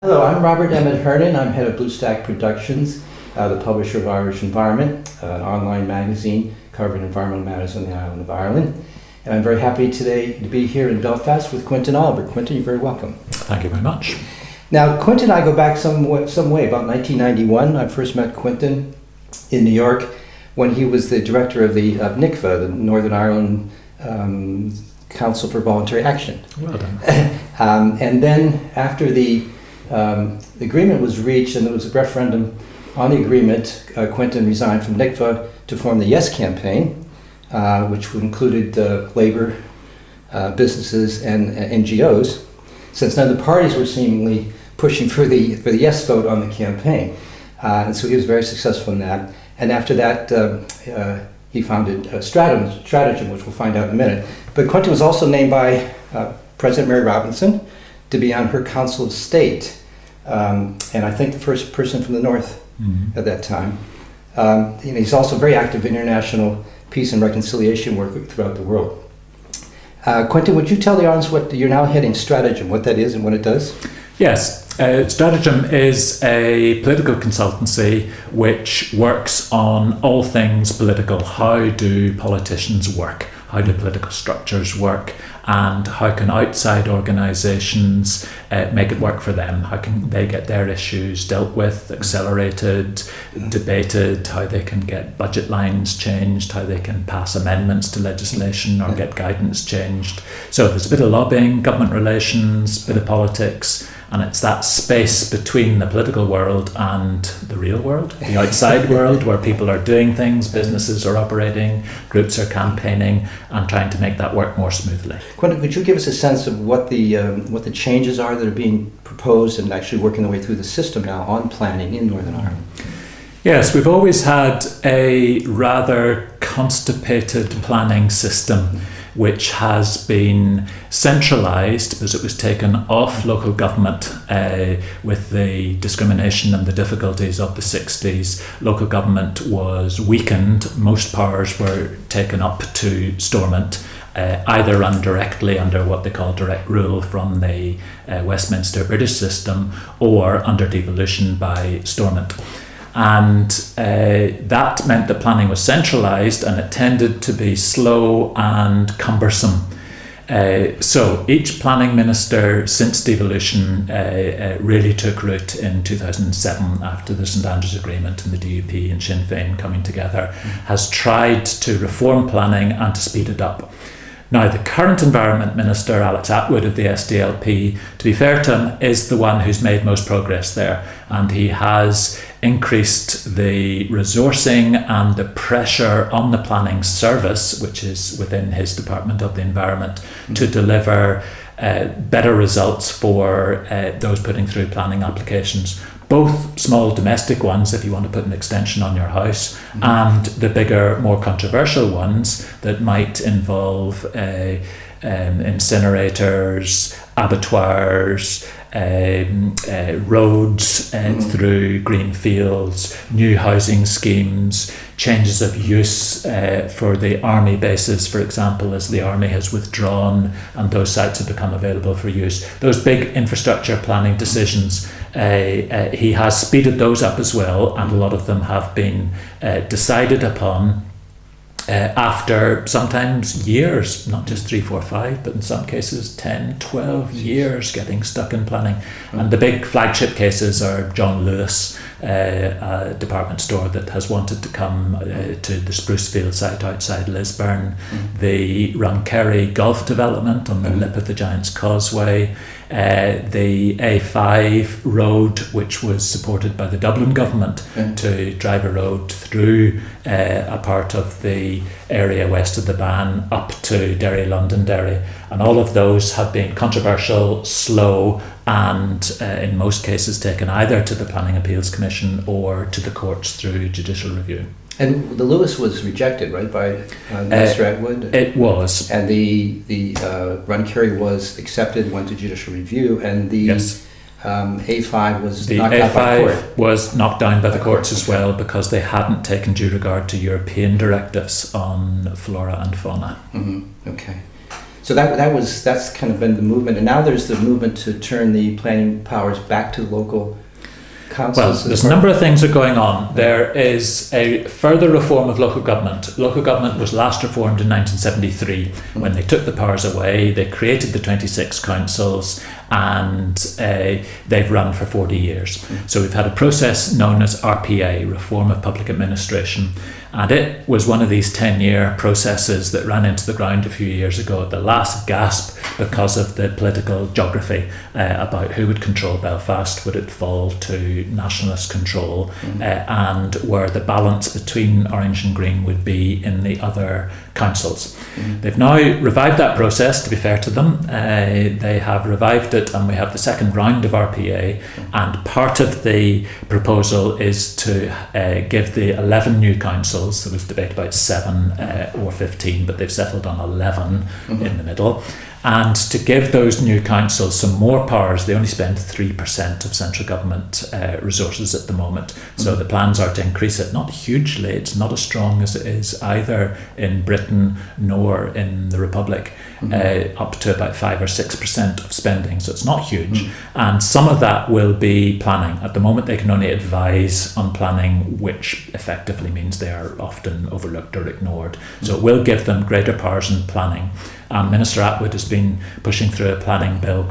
Hello, I'm Robert Emmett Hernan. I'm head of Bluestack Productions, the publisher of Irish Environment, an online magazine covering environmental matters on the island of Ireland. And I'm very happy today to be here in Belfast with Quintin Oliver. Quintin, you're very welcome. Thank you very much. Now, Quintin and I go back some way, about 1991. I first met Quintin in New York when he was the director of the NICFA, the Northern Ireland Council for Voluntary Action. Well done. And then after the agreement was reached and there was a referendum on the agreement, Quintin resigned from NICFA to form the Yes campaign, which included labor, businesses, and NGOs, since none of the parties were seemingly pushing for the Yes vote on the campaign. And so he was very successful in that. And after that, he founded Stratagem, which we'll find out in a minute. But Quintin was also named by President Mary Robinson to be on her Council of State, and I think the first person from the North at that time. He's also very active in international peace and reconciliation work throughout the world. Quintin, would you tell the audience what you're now heading Stratagem, what that is and what it does? Yes, Stratagem is a political consultancy which works on all things political. How do politicians work? How do political structures work? And how can outside organisations make it work for them? How can they get their issues dealt with, accelerated, debated, how they can get budget lines changed, how they can pass amendments to legislation or get guidance changed. So there's a bit of lobbying, government relations, a bit of politics, and it's that space between the political world and the real world, the outside world, where people are doing things, businesses are operating, groups are campaigning, and trying to make that work more smoothly. Quintin, could you give us a sense of what the changes are that are being proposed and actually working their way through the system now on planning in Northern Ireland? Yes, we've always had a rather constipated planning system which has been centralised because it was taken off local government with the discrimination and the difficulties of the 60s. Local government was weakened. Most powers were taken up to Stormont, either run directly under what they call direct rule from the Westminster British system or under devolution by Stormont. And that meant that planning was centralised and it tended to be slow and cumbersome. So each planning minister since devolution really took root in 2007 after the St Andrews Agreement and the DUP and Sinn Féin coming together, has tried to reform planning and to speed it up. Now, the current Environment Minister, Alex Attwood of the SDLP, to be fair to him, is the one who's made most progress there. And he has increased the resourcing and the pressure on the planning service, which is within his Department of the Environment, to deliver better results for those putting through planning applications. Both small domestic ones, if you want to put an extension on your house, and the bigger, more controversial ones that might involve incinerators, abattoirs, roads through green fields, new housing schemes, changes of use for the army bases, for example, as the army has withdrawn and those sites have become available for use. Those big infrastructure planning decisions, he has speeded those up as well, and a lot of them have been decided upon after sometimes years, not just 3, 4, 5, but in some cases 10, 12 years getting stuck in planning. And the big flagship cases are John Lewis, a department store that has wanted to come to the Sprucefield site outside Lisburn, the Runkerry golf development on the lip of the Giant's Causeway, the A5 road, which was supported by the Dublin government to drive a road through a part of the area west of the Bann up to Derry, Londonderry. And all of those have been controversial, slow, and in most cases taken either to the Planning Appeals Commission or to the courts through judicial review. And the Lewis was rejected, right, by Mr. Attwood? It was. And the Runkerry was accepted, went to judicial review, and the A5 was knocked out by the court. The A5 was knocked down by the courts as well because they hadn't taken due regard to European directives on flora and fauna. Okay. So that's kind of been the movement, and now there's the movement to turn the planning powers back to local councils. Well, there's a number of things that are going on. There is a further reform of local government. Local government was last reformed in 1973 when they took the powers away. They created the 26 councils, and they've run for 40 years. So we've had a process known as RPA, Reform of Public Administration, and it was one of these 10-year processes that ran into the ground a few years ago at the last gasp because of the political geography about who would control Belfast. Would it fall to nationalist control, and where the balance between Orange and Green would be in the other councils. They've now revived that process, to be fair to them. They have revived it, and we have the second round of RPA, and part of the proposal is to give the 11 new councils, there was debate about 7 or 15, but they've settled on 11 in the middle, and to give those new councils some more powers. They only spend 3% of central government resources at the moment, so the plans are to increase it, not hugely. It's not as strong as it is either in Britain nor in the Republic, up to about 5 or 6% of spending, so it's not huge. And some of that will be planning. At the moment they can only advise on planning, which effectively means they are often overlooked or ignored. So it will give them greater powers in planning. And Minister Atwood has been pushing through a planning bill.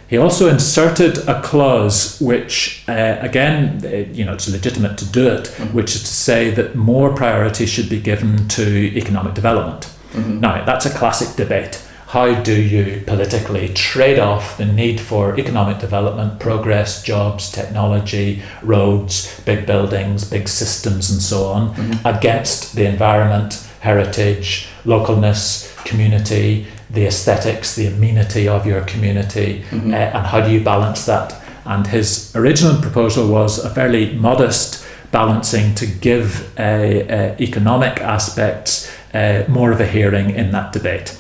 He also inserted a clause which, again, it's legitimate to do it, which is to say that more priority should be given to economic development. Now, that's a classic debate. How do you politically trade off the need for economic development, progress, jobs, technology, roads, big buildings, big systems and so on, against the environment, heritage, localness, community, the aesthetics, the amenity of your community, and how do you balance that? And his original proposal was a fairly modest balancing to give economic aspects more of a hearing in that debate.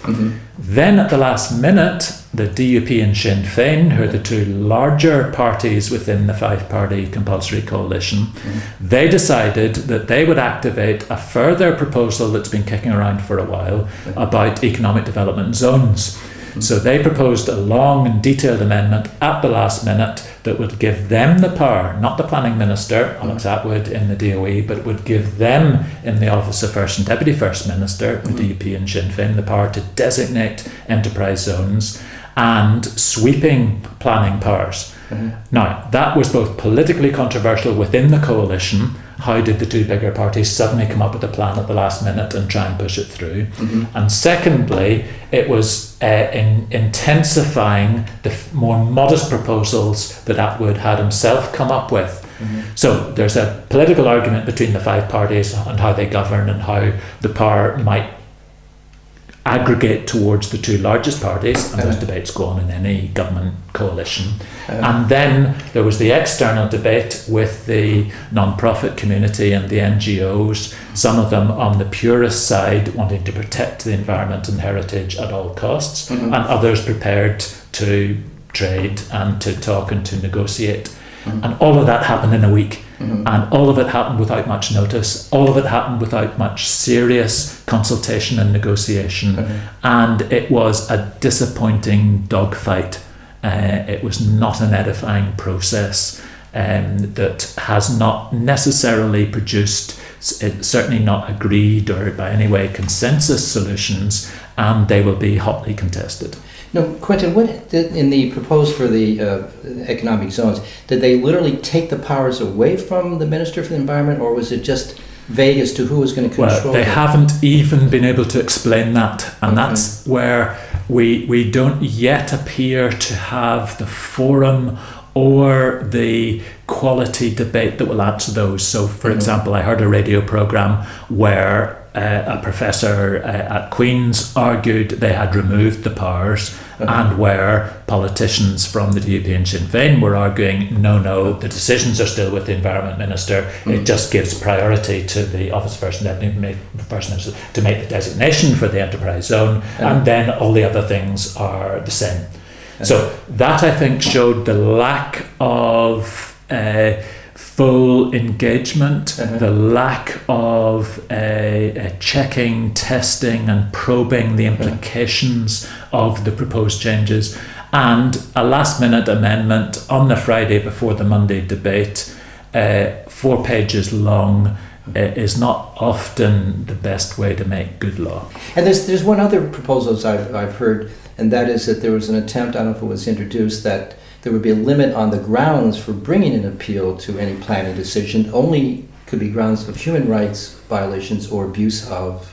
Then at the last minute, the DUP and Sinn Féin, who are the two larger parties within the five-party compulsory coalition, they decided that they would activate a further proposal that's been kicking around for a while about economic development zones. So they proposed a long and detailed amendment at the last minute that would give them the power, not the planning minister, Alex Atwood in the DOE, but it would give them in the office of First and Deputy First Minister, the DUP and Sinn Féin, the power to designate enterprise zones and sweeping planning powers. Now, that was both politically controversial within the coalition. How did the two bigger parties suddenly come up with a plan at the last minute and try and push it through? And secondly, it was intensifying the more modest proposals that Atwood had himself come up with. So there's a political argument between the five parties on how they govern and how the power might aggregate towards the two largest parties, and those debates go on in any government coalition. And then there was the external debate with the non-profit community and the NGOs, some of them on the purist side wanting to protect the environment and heritage at all costs, and others prepared to trade and to talk and to negotiate. And all of that happened in a week. And all of it happened without much notice. All of it happened without much serious consultation and negotiation. And it was a disappointing dogfight. It was not an edifying process that has not necessarily produced, certainly not agreed or by any way consensus solutions, and they will be hotly contested. No, Quintin, what in the proposed for the economic zones, did they literally take the powers away from the Minister for the Environment, or was it just vague as to who was going to control Well, they haven't even been able to explain that, and that's where we don't yet appear to have the forum or the quality debate that will answer those. So, for example, I heard a radio programme where a professor at Queen's argued they had removed the powers, and where politicians from the DUP and Sinn Féin were arguing, no, the decisions are still with the Environment Minister. It just gives priority to the Office of First and Deputy First Minister to make the designation for the enterprise zone, and then all the other things are the same. So that, I think, showed the lack of full engagement, Uh-huh. the lack of checking, testing, and probing the implications of the proposed changes, and a last-minute amendment on the Friday before the Monday debate, 4 pages long, is not often the best way to make good law. And there's one other proposal I've heard, and that is that there was an attempt, I don't know if it was introduced, that there would be a limit on the grounds for bringing an appeal to any planning decision. Only could be grounds of human rights violations or abuse of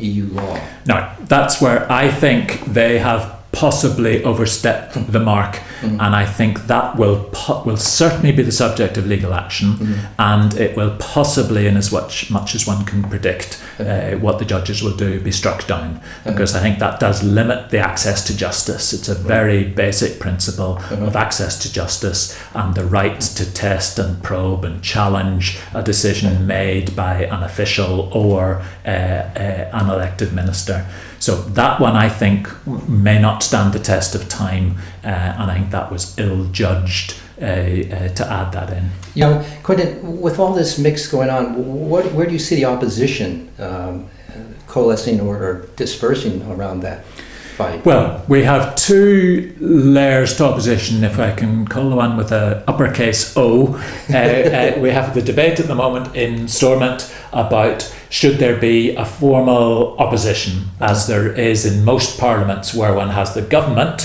EU law. Now, that's where I think they have possibly overstepped the mark, and I think that will certainly be the subject of legal action, and it will possibly, in as much as one can predict what the judges will do, be struck down, because I think that does limit the access to justice. It's a very basic principle of access to justice and the right to test and probe and challenge a decision made by an official or an elected minister. So that one, I think, may not stand the test of time, and I think that was ill-judged to add that in. You know, Quintin, with all this mix going on, where do you see the opposition coalescing or dispersing around that fight? Well, we have 2 layers to opposition, if I can call the one with a uppercase O. We have the debate at the moment in Stormont about should there be a formal opposition, as there is in most parliaments where one has the government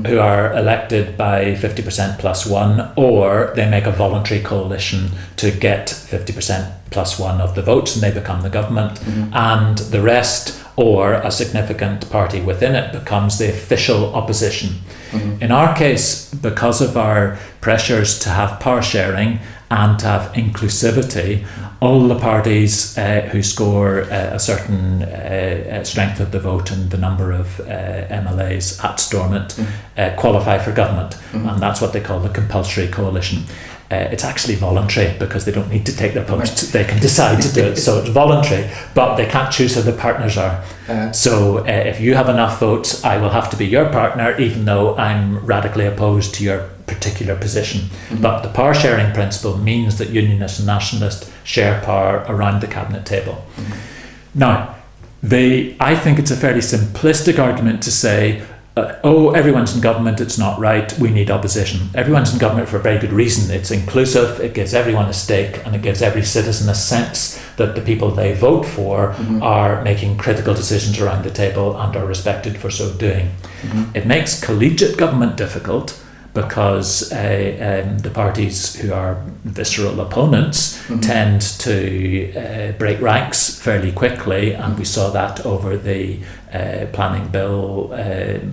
who are elected by 50% plus 1, or they make a voluntary coalition to get 50% plus 1 of the votes and they become the government, and the rest, or a significant party within it, becomes the official opposition. In our case, because of our pressures to have power sharing and to have inclusivity, all the parties who score a certain strength of the vote and the number of MLAs at Stormont qualify for government, and that's what they call the compulsory coalition. It's actually voluntary because they don't need to take their post. They can decide to do it. So it's voluntary, but they can't choose who the partners are. So if you have enough votes, I will have to be your partner, even though I'm radically opposed to your particular position. But the power sharing principle means that Unionists and Nationalists share power around the cabinet table. Now, I think it's a fairly simplistic argument to say, everyone's in government, it's not right, we need opposition. Everyone's in government for a very good reason. It's inclusive, it gives everyone a stake, and it gives every citizen a sense that the people they vote for are making critical decisions around the table and are respected for so doing. It makes collegiate government difficult because the parties who are visceral opponents tend to break ranks fairly quickly, and we saw that over the planning bill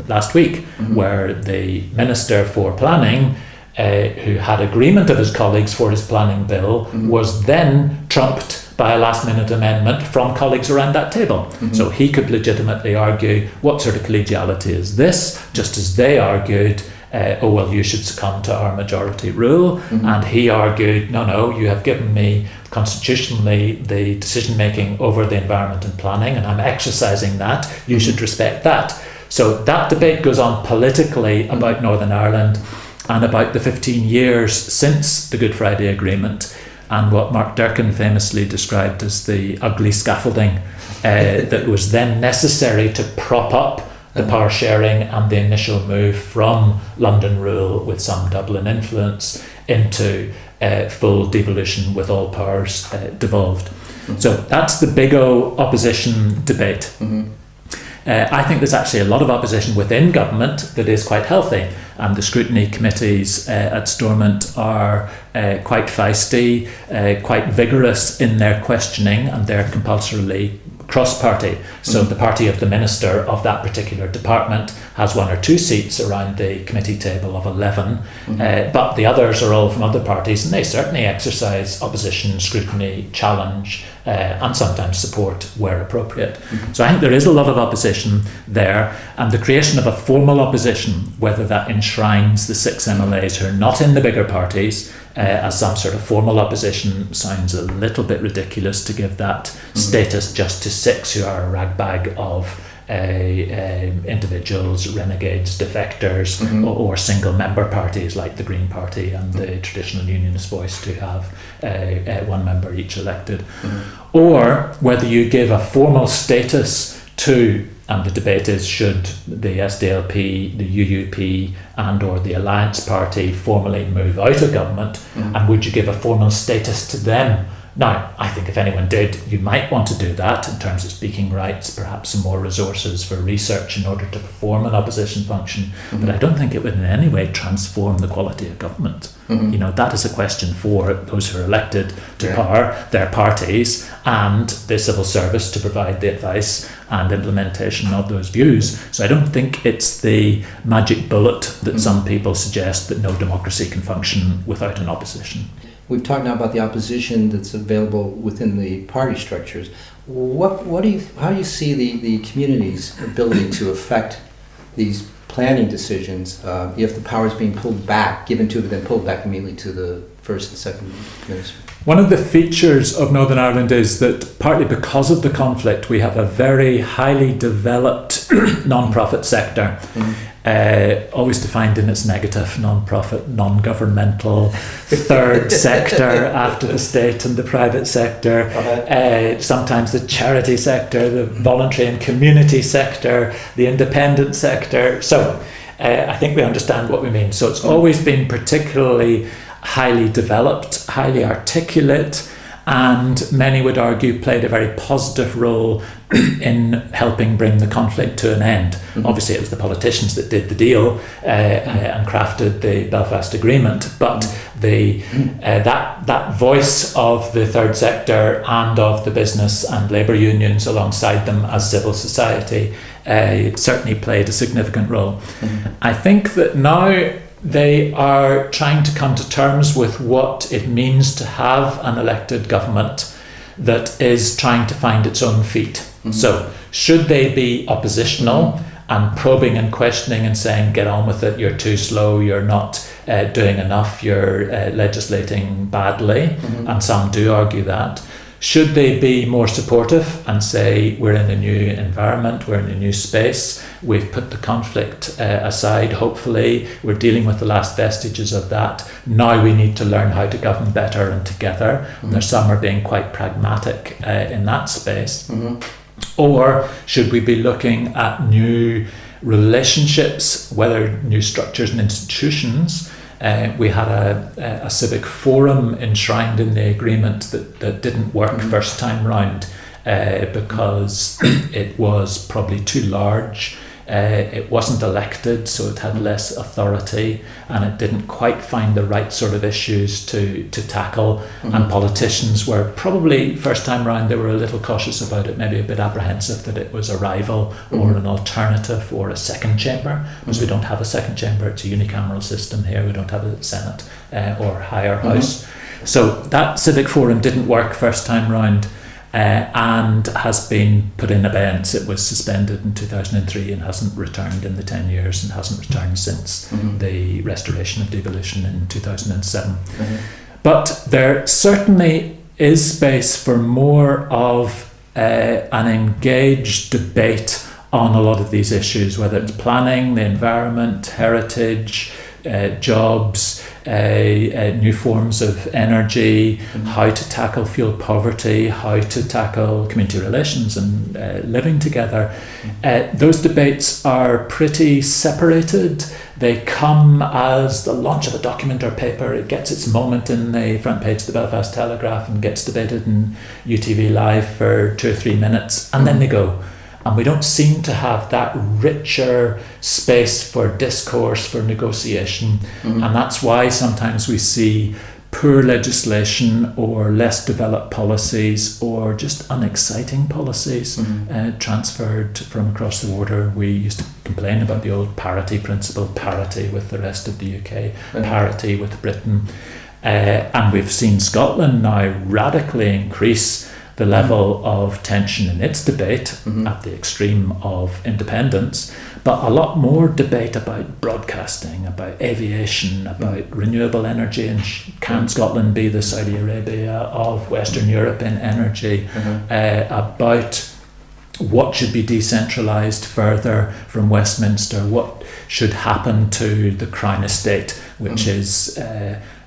last week, where the Minister for Planning, who had agreement of his colleagues for his planning bill, was then trumped by a last-minute amendment from colleagues around that table. So he could legitimately argue, what sort of collegiality is this? Just as they argued, you should succumb to our majority rule. And he argued, no, you have given me constitutionally the decision-making over the environment and planning, and I'm exercising that. You should respect that. So that debate goes on politically about Northern Ireland and about the 15 years since the Good Friday Agreement, and what Mark Durkan famously described as the ugly scaffolding that was then necessary to prop up the power sharing and the initial move from London rule with some Dublin influence into full devolution with all powers devolved. So that's the big O opposition debate. I think there's actually a lot of opposition within government that is quite healthy, and the scrutiny committees at Stormont are quite feisty, quite vigorous in their questioning, and they're compulsorily cross-party. So the party of the minister of that particular department has 1 or 2 seats around the committee table of 11, but the others are all from other parties, and they certainly exercise opposition, scrutiny, challenge, and sometimes support where appropriate. So I think there is a lot of opposition there, and the creation of a formal opposition, whether that enshrines the 6 MLAs who are not in the bigger parties as some sort of formal opposition, sounds a little bit ridiculous to give that status just to 6 who are a ragbag of individuals, renegades, defectors, or single member parties like the Green Party and the traditional Unionist Voice to have one member each elected, or whether you give a formal status to, and the debate is, should the SDLP, the UUP and or the Alliance Party formally move out of government, and would you give a formal status to them? Now, I think if anyone did, you might want to do that in terms of speaking rights, perhaps some more resources for research in order to perform an opposition function. But I don't think it would in any way transform the quality of government. You know, that is a question for those who are elected to power, their parties, and the civil service to provide the advice and implementation of those views. So I don't think it's the magic bullet that some people suggest, that no democracy can function without an opposition. We've talked now about the opposition that's available within the party structures. How do you see the community's ability to affect these planning decisions if the power is being pulled back, given to it, then pulled back immediately to the first and second minister? One of the features of Northern Ireland is that partly because of the conflict, we have a very highly developed non-profit sector. Always defined in its negative: non-profit, non-governmental, third sector after the state and the private sector, sometimes the charity sector, the voluntary and community sector, the independent sector. So I think we understand what we mean. So it's always been particularly highly developed, highly articulate, and many would argue played a very positive role in helping bring the conflict to an end. Obviously it was the politicians that did the deal and crafted the Belfast Agreement, but that voice of the third sector and of the business and labour unions alongside them as civil society certainly played a significant role. I think that now they are trying to come to terms with what it means to have an elected government that is trying to find its own feet. So should they be oppositional and probing and questioning and saying, get on with it, you're too slow, you're not doing enough, you're legislating badly, and some do argue that. Should they be more supportive and say, we're in a new environment, we're in a new space, we've put the conflict aside, hopefully, we're dealing with the last vestiges of that, now we need to learn how to govern better and together. There's some are being quite pragmatic in that space. Or should we be looking at new relationships, whether new structures and institutions? We had a civic forum enshrined in the agreement that didn't work first time round because it was probably too large. It wasn't elected, so it had less authority, and it didn't quite find the right sort of issues to tackle. And politicians were probably, first time round, they were a little cautious about it, maybe a bit apprehensive that it was a rival or an alternative or a second chamber, because we don't have a second chamber, it's a unicameral system here, we don't have a Senate or higher house. So that civic forum didn't work first time round. And has been put in abeyance. It was suspended in 2003 and hasn't returned in the 10 years and hasn't returned since the restoration of devolution in 2007. But there certainly is space for more of an engaged debate on a lot of these issues, whether it's planning, the environment, heritage, jobs, new forms of energy, how to tackle fuel poverty, how to tackle community relations and living together. Those debates are pretty separated. They come as the launch of a document or paper. It gets its moment in the front page of the Belfast Telegraph and gets debated in UTV Live for 2 or 3 minutes, and then they go. And we don't seem to have that richer space for discourse, for negotiation. And that's why sometimes we see poor legislation or less developed policies or just unexciting policies transferred from across the border. We used to complain about the old parity principle, parity with the rest of the UK, parity with Britain. And we've seen Scotland now radically increase the level of tension in its debate at the extreme of independence, but a lot more debate about broadcasting, about aviation, about renewable energy, and can Scotland be the Saudi Arabia of Western Europe in energy, about what should be decentralised further from Westminster, what should happen to the Crown Estate, which is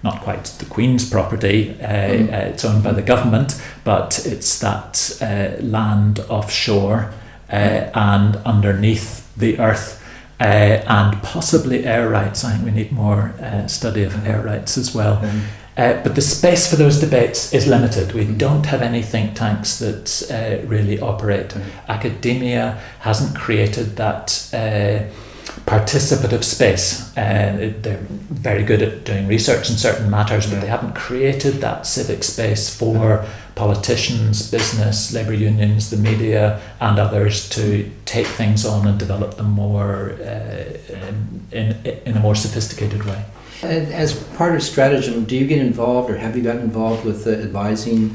not quite the Queen's property, it's owned by the government, but it's that land offshore and underneath the earth, and possibly air rights. I think we need more study of air rights as well. But the space for those debates is limited. We don't have any think tanks that really operate. Academia hasn't created that participative space. They're very good at doing research in certain matters, but they haven't created that civic space for politicians, business, labour unions, the media and others to take things on and develop them more in a more sophisticated way. As part of Stratagem, do you get involved or have you gotten involved with advising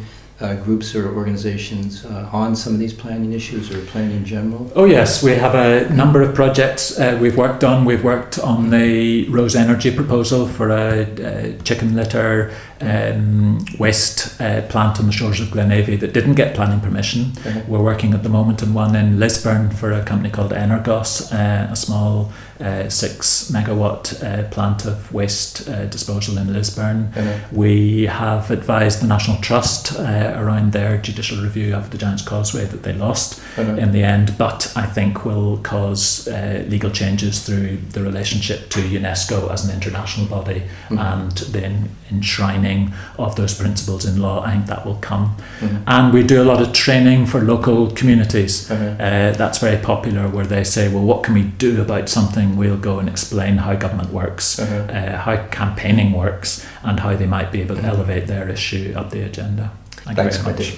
groups or organizations on some of these planning issues or planning in general? Oh yes, we have a number of projects we've worked on. We've worked on the Rose Energy proposal for a chicken litter waste plant on the shores of Glenavy that didn't get planning permission. We're working at the moment on one in Lisburn for a company called Energos, a small 6 megawatt plant of waste disposal in Lisburn. We have advised the National Trust around their judicial review of the Giant's Causeway that they lost in the end, but I think will cause legal changes through the relationship to UNESCO as an international body and the enshrining of those principles in law. I think that will come. And we do a lot of training for local communities. That's very popular, where they say, well, what can we do about something? We'll go and explain how government works, how campaigning works, and how they might be able to elevate their issue up the agenda. Thank you very much.